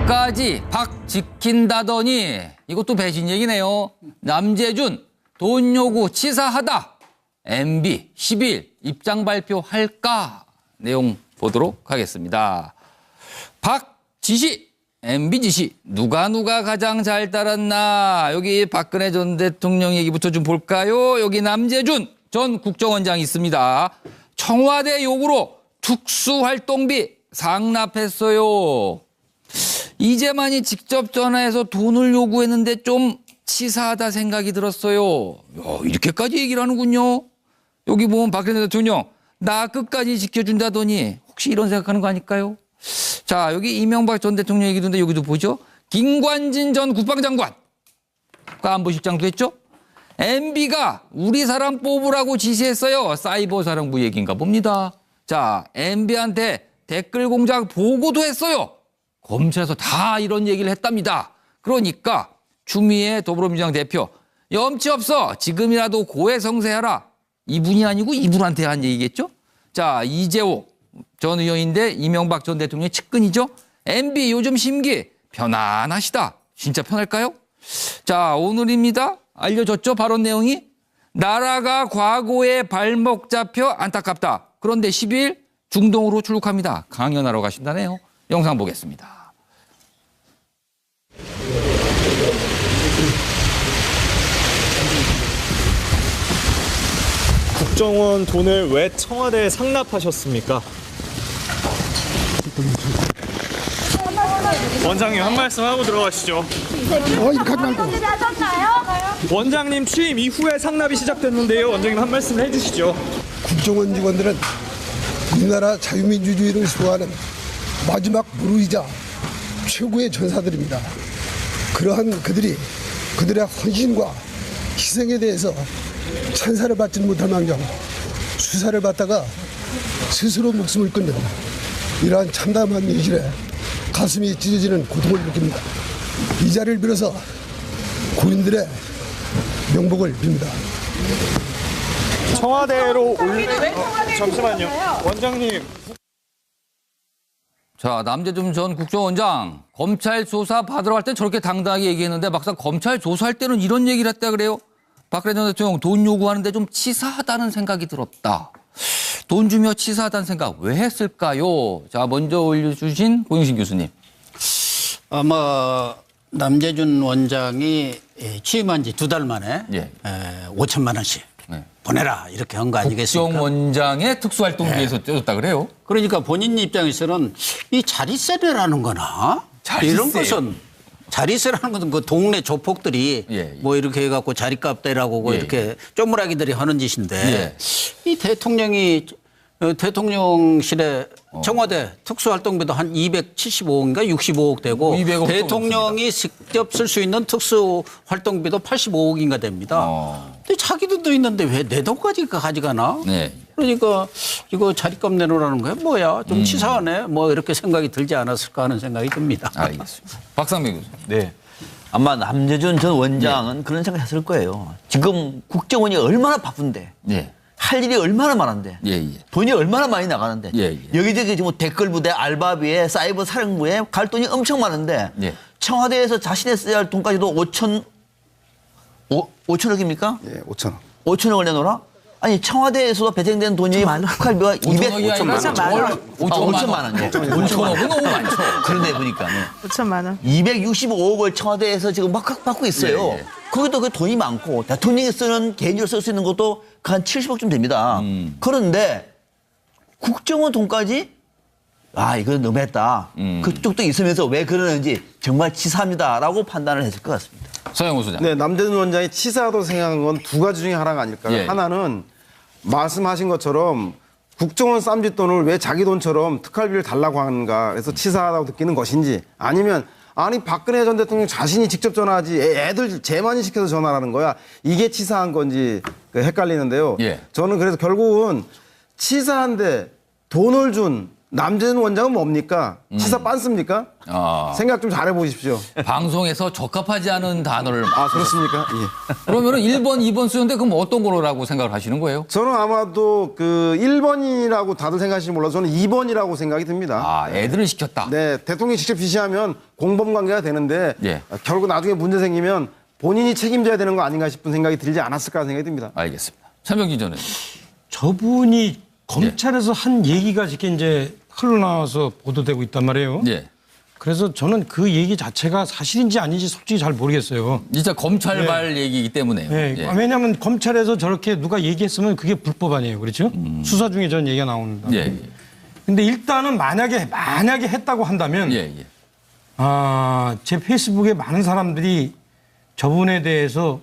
끝까지 박 지킨다더니 이것도 배신 얘기네요. 남재준 돈 요구 치사하다. MB 10일 입장 발표할까? 내용 보도록 하겠습니다. 박 지시, MB 지시 누가 가장 잘 따랐나? 여기 박근혜 전 대통령 얘기부터 좀 볼까요? 여기 남재준 전 국정원장 있습니다. 청와대 요구로 특수활동비 상납했어요. 이재만이 직접 전화해서 돈을 요구했는데 좀 치사하다 생각이 들었어요. 야, 이렇게까지 얘기를 하는군요. 여기 보면 박근혜 대통령 나 끝까지 지켜준다더니 혹시 이런 생각하는 거 아닐까요? 자, 여기 이명박 전 대통령 얘기도 있는데 여기도 보죠. 김관진 전 국방장관 안보실장도 했죠. MB가 우리 사람 뽑으라고 지시했어요. 사이버 사령부 얘기인가 봅니다. 자, MB한테 댓글 공작 보고도 했어요. 검찰에서 다 이런 얘기를 했답니다. 그러니까 추미애 더불어민주당 대표 염치 없어 지금이라도 고해성세하라. 이분이 아니고 이분한테 한 얘기겠죠. 자, 이재호 전 의원인데 이명박 전 대통령의 측근이죠. MB 요즘 심기 편안하시다. 진짜 편할까요? 자, 오늘입니다. 알려졌죠? 발언 내용이. 나라가 과거에 발목 잡혀 안타깝다. 그런데 10일 중동으로 출국합니다. 강연하러 가신다네요. 영상 보겠습니다. 국정원 돈을 왜 청와대에 상납하셨습니까? 원장님 한 말씀 하고 들어가시죠. 이렇게 하지 말고. 원장님 취임 이후에 상납이 시작됐는데요. 원장님 한 말씀 해주시죠. 국정원 직원들은 우리나라 자유민주주의를 수호하는 마지막 무르이자 최고의 전사들입니다. 그러한 그들의 헌신과 희생에 대해서 찬사를 받지는 못할 망정 수사를 받다가 스스로 목숨을 끊는 이러한 참담한 현실에 가슴이 찢어지는 고통을 느낍니다. 이 자리를 빌어서 고인들의 명복을 빕니다. 청와대로 잠시만요. 원장님. 자, 남재준 전 국정원장 검찰 조사 받으러 갈 때 저렇게 당당하게 얘기했는데 막상 검찰 조사할 때는 이런 얘기를 했다 그래요. 박근혜 전 대통령 돈 요구하는데 좀 치사하다는 생각이 들었다. 돈 주며 치사하다는 생각 왜 했을까요? 자, 먼저 올려주신 고영신 교수님. 아마 남재준 원장이 취임한 지 2달 만에 예. 5천만 원씩 네. 보내라 이렇게 한 거 아니겠습니까? 국정원장의 특수활동비에서 떼줬다 그래요? 그러니까 본인 입장에서는 이 자릿세라는 거나 자릿세요? 이런 것은 자릿세라는 것은 그 동네 조폭들이 예. 뭐 이렇게 해갖고 자릿값 대라고 예. 이렇게 쪼무라기들이 하는 짓인데 예. 이 대통령이 대통령실에 청와대 특수활동비도 한 275억인가 65억 되고 200억 대통령이 직접 쓸 수 있는 특수활동비도 85억인가 됩니다. 근데 자기 돈도 있는데 왜 내 돈까지 가져가나? 네. 그러니까 이거 자릿값 내놓으라는 거야 뭐야 좀 치사하네 뭐 이렇게 생각이 들지 않았을까 하는 생각이 듭니다. 알겠습니다. 박상민 교수. 네. 아마 남재준 전 원장은 그런 생각했을 거예요. 지금 국정원이 얼마나 바쁜데, 예. 할 일이 얼마나 많은데, 예. 돈이 얼마나 많이 나가는데, 예. 여기저기 지금 댓글 부대, 알바비에, 사이버 사령부에 갈 돈이 엄청 많은데, 예. 청와대에서 자신의 써야 할 돈까지도 5천억입니까? 예, 5천 원. 5천억을 내놓으라? 아니 청와대에서도 배정된 돈이 국활비가 5천억이 아니라 5천만 원. 5천억은 너무 많죠. 그런데 보니까 5천만 원. 265억을 청와대에서 지금 막 받고 있어요. 예. 거기도 그 돈이 많고 대통령이 쓰는 개인적으로 쓸 수 있는 것도 한 70억쯤 됩니다. 그런데 국정원 돈까지 이거 너무했다. 그쪽도 있으면서 왜 그러는지 정말 치사합니다라고 판단을 했을 것 같습니다. 서영우 소장. 네, 남재준 원장이 치사하다고 생각한 건 두 가지 중에 하나가 아닐까요? 예. 하나는 말씀하신 것처럼 국정원 쌈짓돈을 왜 자기 돈처럼 특활비를 달라고 하는가 그래서 치사하다고 느끼는 것인지 아니면 아니 박근혜 전 대통령 자신이 직접 전화하지 애들 쟤만이 시켜서 전화하는 거야. 이게 치사한 건지 헷갈리는데요. 예. 저는 그래서 결국은 치사한데 돈을 준 남재준 원장은 뭡니까? 치사 빤습니까? 생각 좀 잘해 보십시오. 방송에서 적합하지 않은 단어를. 아, 그렇습니까? 예. 그러면은 1번, 2번 쓰는데 그럼 어떤 거라고 생각을 하시는 거예요? 저는 아마도 그 1번이라고 다들 생각하실지 몰라서 저는 2번이라고 생각이 듭니다. 아, 애들을 시켰다. 네, 대통령이 직접 지시하면 공범 관계가 되는데 예. 결국 나중에 문제 생기면 본인이 책임져야 되는 거 아닌가 싶은 생각이 들지 않았을까 생각이 듭니다. 알겠습니다. 차명진 전에. 저분이 검찰에서 한 얘기가 이제 흘러나와서 보도되고 있단 말이에요. 예. 그래서 저는 그 얘기 자체가 사실인지 아닌지 솔직히 잘 모르겠어요. 진짜 검찰발 얘기이기 때문에요. 네. 예. 왜냐하면 검찰에서 저렇게 누가 얘기했으면 그게 불법 아니에요. 그렇죠? 수사 중에 저는 얘기가 나온다. 예. 예. 근데 일단은 만약에 했다고 한다면 예. 예. 제 페이스북에 많은 사람들이 저분에 대해서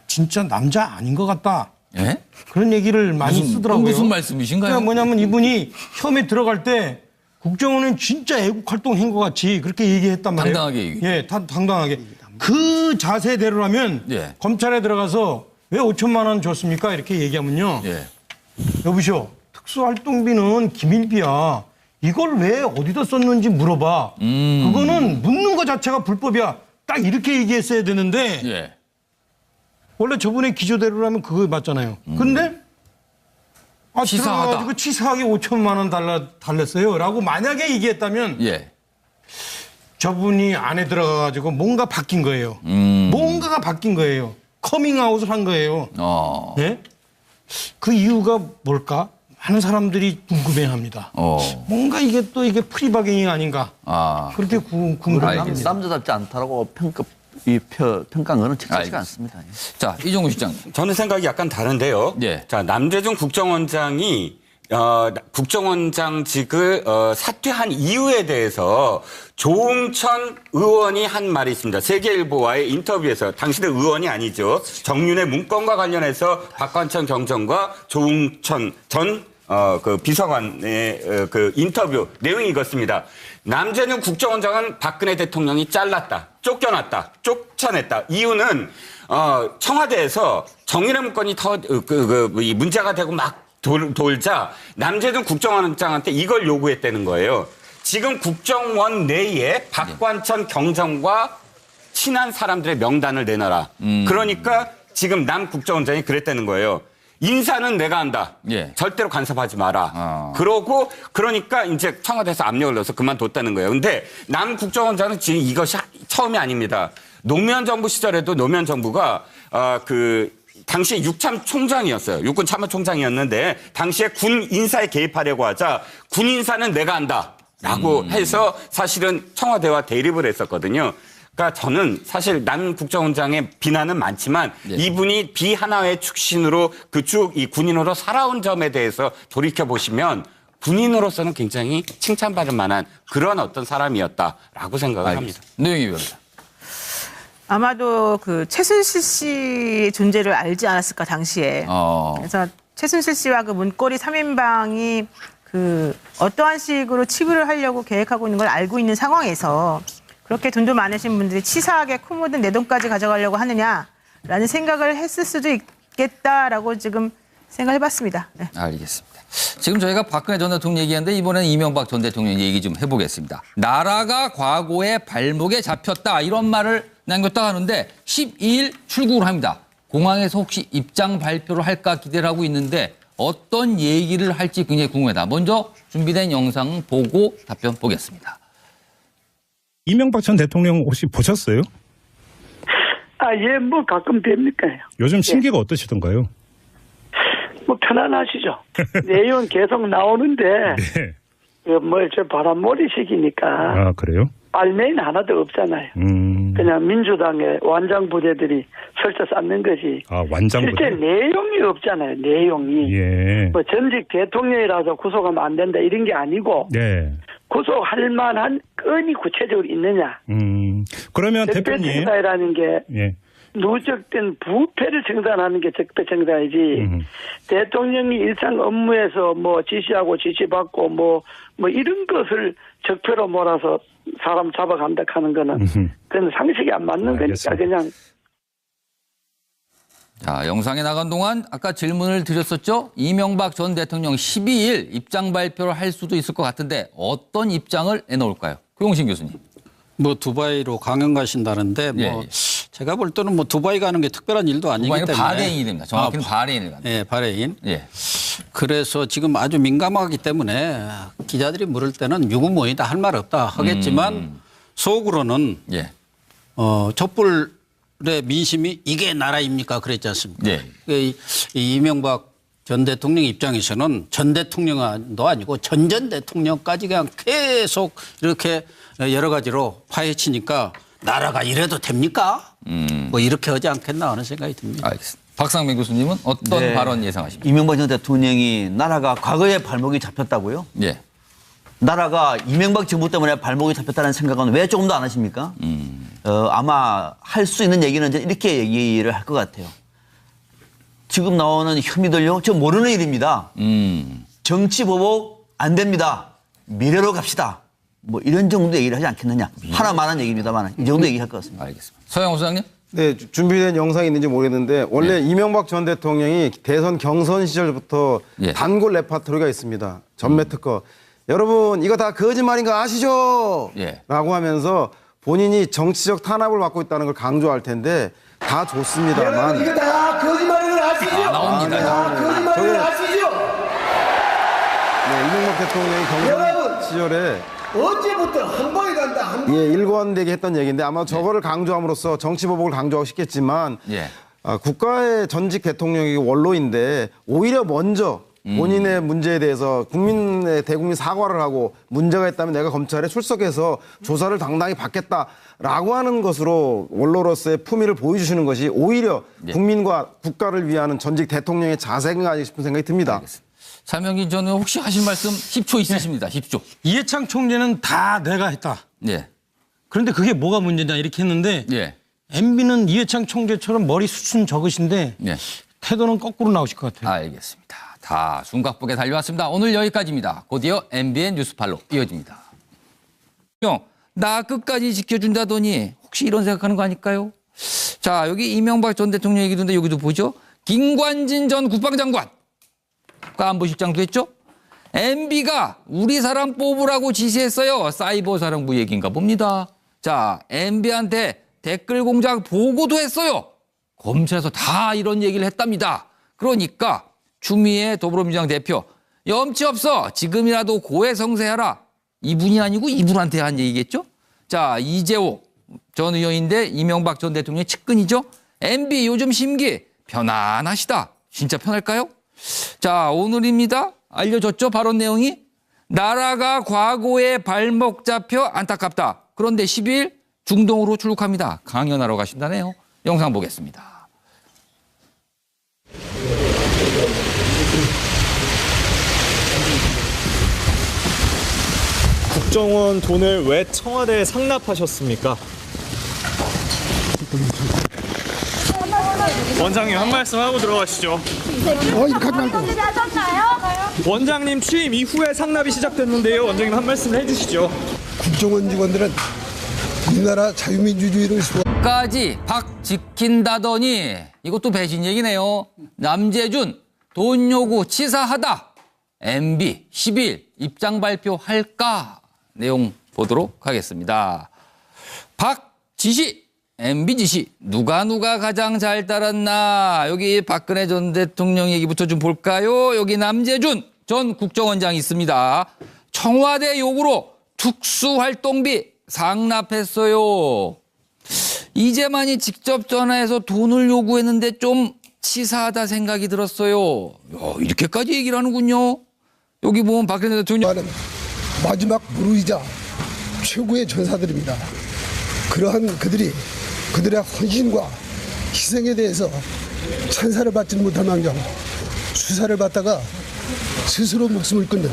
진짜 남자 아닌 것 같다. 예? 그런 얘기를 많이 쓰더라고요. 무슨 말씀이신가요? 그러니까 뭐냐면 이분이 처음에 들어갈 때 국정원은 진짜 애국 활동한 것 같이 그렇게 얘기했단 말이에요. 당당하게 얘기. 예, 당당하게. 그 자세대로라면 예. 검찰에 들어가서 왜 5천만 원 줬습니까? 이렇게 얘기하면요. 예. 여보시오. 특수활동비는 기밀비야. 이걸 왜 어디다 썼는지 물어봐. 그거는 묻는 것 자체가 불법이야. 딱 이렇게 얘기했어야 되는데 예. 원래 저분의 기조대로라면 그거 맞잖아요. 근데 치사하다. 들어가가지고 치사하게 5천만 원 달랬어요라고 만약에 얘기했다면 예. 저분이 안에 들어가가지고 뭔가 바뀐 거예요. 뭔가가 바뀐 거예요. 커밍아웃을 한 거예요. 네? 그 이유가 뭘까? 많은 사람들이 궁금해합니다. 뭔가 이게 프리바게닝 아닌가? 그렇게 궁금해합니다. 남자답지 않다라고 평가한 거는 적절치가 않습니다. 자, 이종구 실장님. 저는 생각이 약간 다른데요. 예. 자, 남재준 국정원장이 국정원장직을 사퇴한 이유에 대해서 조응천 의원이 한 말이 있습니다. 세계일보와의 인터뷰에서 당시는 의원이 아니죠. 정윤의 문건과 관련해서 박관천 경정과 조응천 전 그 비서관의 그 인터뷰 내용이 이렇습니다. 남재준 국정원장은 박근혜 대통령이 잘랐다, 쫓겨났다, 쫓아냈다. 이유는 청와대에서 정윤의 문건이 이 문제가 되고 막 돌자 남재준 국정원장한테 이걸 요구했다는 거예요. 지금 국정원 내에 박관천 경정과 친한 사람들의 명단을 내놔라. 그러니까 지금 남 국정원장이 그랬다는 거예요. 인사는 내가 한다. 예. 절대로 간섭하지 마라. 그러니까 이제 청와대에서 압력을 넣어서 그만뒀다는 거예요. 근데 남 국정원장은 지금 이것이 처음이 아닙니다. 노무현 정부 시절에도 노무현 정부가 당시 육참 총장이었어요. 육군 참모총장이었는데 당시에 군 인사에 개입하려고 하자 군 인사는 내가 한다라고 해서 사실은 청와대와 대립을 했었거든요. 그러니까 저는 사실 남 국정원장의 비난은 많지만 이분이 비하나의 출신으로 이 군인으로 살아온 점에 대해서 돌이켜 보시면 군인으로서는 굉장히 칭찬받을 만한 그런 어떤 사람이었다라고 생각을 합니다. 노영희 변호사. 아마도 그 최순실 씨 존재를 알지 않았을까 당시에. 그래서 최순실 씨와 그 문고리 3인방이 그 어떠한 식으로 치부를 하려고 계획하고 있는 걸 알고 있는 상황에서 그렇게 돈도 많으신 분들이 치사하게 코 묻은 내 돈까지 가져가려고 하느냐라는 생각을 했을 수도 있겠다라고 지금 생각해봤습니다. 네. 알겠습니다. 지금 저희가 박근혜 전 대통령 얘기하는데 이번에는 이명박 전 대통령 얘기 좀 해보겠습니다. 나라가 과거에 발목에 잡혔다 이런 말을 남겼다 하는데 12일 출국을 합니다. 공항에서 혹시 입장 발표를 할까 기대를 하고 있는데 어떤 얘기를 할지 굉장히 궁금하다. 먼저 준비된 영상 보고 답변 보겠습니다. 이명박 전 대통령 혹시 보셨어요? 예, 뭐 가끔 뵙니까. 요즘 심기가 어떠시던가요? 뭐 편안하시죠. 내용 계속 나오는데 네. 저 바람몰이식이니까. 그래요? 알맹이는 하나도 없잖아요. 그냥 민주당의 완장 부대들이 설쳐 쌓는 거지. 완장 부대. 실제 내용이 없잖아요. 내용이. 예. 뭐 전직 대통령이라서 구속하면 안 된다 이런 게 아니고. 네. 구속할 만한 건이 구체적으로 있느냐. 그러면 대표님. 적폐청산이라는 게 예. 누적된 부패를 청산하는 게 적폐청산이지. 대통령이 일상 업무에서 뭐 지시하고 지시받고 뭐 이런 것을 적폐로 몰아서 사람 잡아간다 하는 거는 그건 상식이 안 맞는 거니까 그냥. 자, 영상에 나간 동안 아까 질문을 드렸었죠. 이명박 전 대통령 12일 입장 발표를 할 수도 있을 것 같은데 어떤 입장을 내놓을까요? 고용신 교수님. 뭐 두바이로 강연 가신다는데 뭐 예, 예. 제가 볼 때는 뭐 두바이 가는 게 특별한 일도 아니기 두바이는 때문에 바레인이 됩니다. 정확히는 바레인을 갑니다. 예, 바레인. 예. 그래서 지금 아주 민감하기 때문에 기자들이 물을 때는 유구무원이다 할 말 없다 하겠지만 속으로는 예. 촛불의 민심이 이게 나라입니까 그랬지 않습니까? 예. 이 이명박 전 대통령 입장에서는 전 대통령도 아니고 전 대통령까지 그냥 계속 이렇게 여러 가지로 파헤치니까 나라가 이래도 됩니까? 뭐 이렇게 하지 않겠나 하는 생각이 듭니다. 알겠습니다. 박상민 교수님은 어떤 네. 발언 예상하십니까? 이명박 전 대통령이 나라가 과거에 발목이 잡혔다고요? 예. 나라가 이명박 정부 때문에 발목이 잡혔다는 생각은 왜 조금도 안 하십니까? 아마 할 수 있는 얘기는 이렇게 얘기를 할 것 같아요. 지금 나오는 혐의들요, 저 모르는 일입니다. 정치 보복 안 됩니다. 미래로 갑시다. 뭐 이런 정도 얘기를 하지 않겠느냐. 하나만한 얘기입니다만 이 정도 얘기할 것 같습니다. 알겠습니다. 서영호 소장님? 네, 준비된 영상이 있는지 모르겠는데 원래 이명박 전 대통령이 대선 경선 시절부터 예. 단골 레파토리가 있습니다. 전매 특허. 여러분 이거 다 거짓말인 거 아시죠? 예. 라고 하면서 본인이 정치적 탄압을 받고 있다는 걸 강조할 텐데 다 좋습니다만 이거 다 거짓말인 걸 아시죠? 나옵니다. 거짓말인 걸 아시죠? 네, 이명박 대통령이 경선 시절에 언제부터 한 방에 간다. 한 방에. 예, 일관되게 했던 얘기인데 아마 저거를 강조함으로써 정치 보복을 강조하고 싶겠지만 예. 국가의 전직 대통령이 원로인데 오히려 먼저 본인의 문제에 대해서 국민의 대국민 사과를 하고 문제가 있다면 내가 검찰에 출석해서 조사를 당당히 받겠다라고 하는 것으로 원로로서의 품위를 보여주시는 것이 오히려 국민과 국가를 위하는 전직 대통령의 자세인가 싶은 생각이 듭니다. 차명희 전 의원 혹시 하실 말씀 10초 있으십니다. 10초. 이해창 총재는 다 내가 했다. 예. 그런데 그게 뭐가 문제냐 이렇게 했는데 예. MB는 이해창 총재처럼 머리 숱은 적으신데 예. 태도는 거꾸로 나오실 것 같아요. 알겠습니다. 다 숨가쁘게 달려왔습니다. 오늘 여기까지입니다. 곧이어 MBN 뉴스팔로 이어집니다. 나 끝까지 지켜준다더니 혹시 이런 생각하는 거 아닐까요? 자, 여기 이명박 전 대통령 얘기도인데 여기도 보죠. 김관진 전 국방장관. 국가안보실장도 했죠. MB가 우리 사람 뽑으라고 지시했어요. 사이버 사령부 얘기인가 봅니다. 자, MB한테 댓글 공작 보고도 했어요. 검찰에서 다 이런 얘기를 했답니다. 그러니까 추미애 더불어민주당 대표 염치 없어. 지금이라도 고해성세하라. 이분이 아니고 이분한테 한 얘기겠죠. 자, 이재호 전 의원인데 이명박 전 대통령의 측근이죠. MB 요즘 심기 편안하시다. 진짜 편할까요? 자, 오늘입니다. 알려줬죠. 발언 내용이. 나라가 과거에 발목 잡혀 안타깝다. 그런데 10일 중동으로 출국합니다. 강연하러 가신다네요. 영상 보겠습니다. 국정원 돈을 왜 청와대에 상납하셨습니까? 원장님 한 말씀 하고 들어가시죠. 이렇게 하지 말고. 원장님 취임 이후에 상납이 시작됐는데요. 원장님 한 말씀 해주시죠. 국정원 직원들은 우리나라 자유민주주의를 까지 박 지킨다더니 이것도 배신 얘기네요. 남재준 돈 요구 치사하다. MB 10일 입장 발표할까? 내용 보도록 하겠습니다. 박 지시, MB 지시 누가 가장 잘 따랐나? 여기 박근혜 전 대통령 얘기부터 좀 볼까요? 여기 남재준 전 국정원장 있습니다. 청와대 요구로 특수활동비 상납했어요. 이제만이 직접 전화해서 돈을 요구했는데 좀 치사하다 생각이 들었어요. 야, 이렇게까지 얘기를 하는군요. 여기 보면 박근혜 대통령 마지막 무르이자 최고의 전사들입니다. 그러한 그들의 헌신과 희생에 대해서 찬사를 받지 못할 망정 수사를 받다가 스스로 목숨을 끊는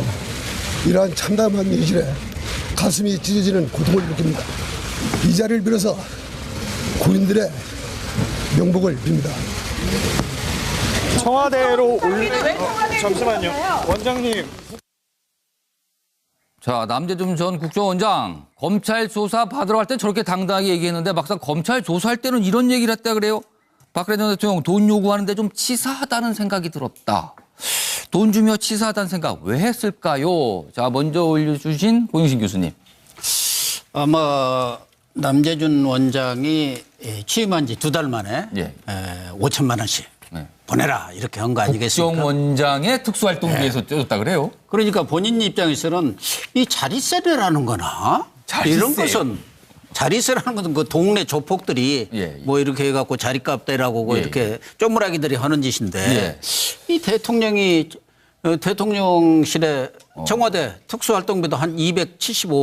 이러한 참담한 현실에 가슴이 찢어지는 고통을 느낍니다. 이 자리를 빌어서 고인들의 명복을 빕니다. 청와대로 잠시만요. 원장님. 자, 남재준 전 국정원장 검찰 조사 받으러 갈 때 저렇게 당당하게 얘기했는데 막상 검찰 조사할 때는 이런 얘기를 했다 그래요. 박근혜 전 대통령 돈 요구하는데 좀 치사하다는 생각이 들었다. 돈 주며 치사하다는 생각 왜 했을까요? 자, 먼저 올려주신 고영신 교수님. 아마 남재준 원장이 취임한 지 2달 만에 예. 5천만 원씩 네. 보내라 이렇게 한 거 아니겠습니까? 국정원장의 특수활동비에서 뜯었다 그래요? 그러니까 본인 입장에서는 이 자리세라는 거나 자리세. 이런 것은 자리세라는 것은 그 동네 조폭들이 예. 뭐 이렇게 해갖고 자리값 대라고 예. 이렇게 쪼무라기들이 하는 짓인데 예. 이 대통령이 대통령실에 청와대 특수활동비도 한 275억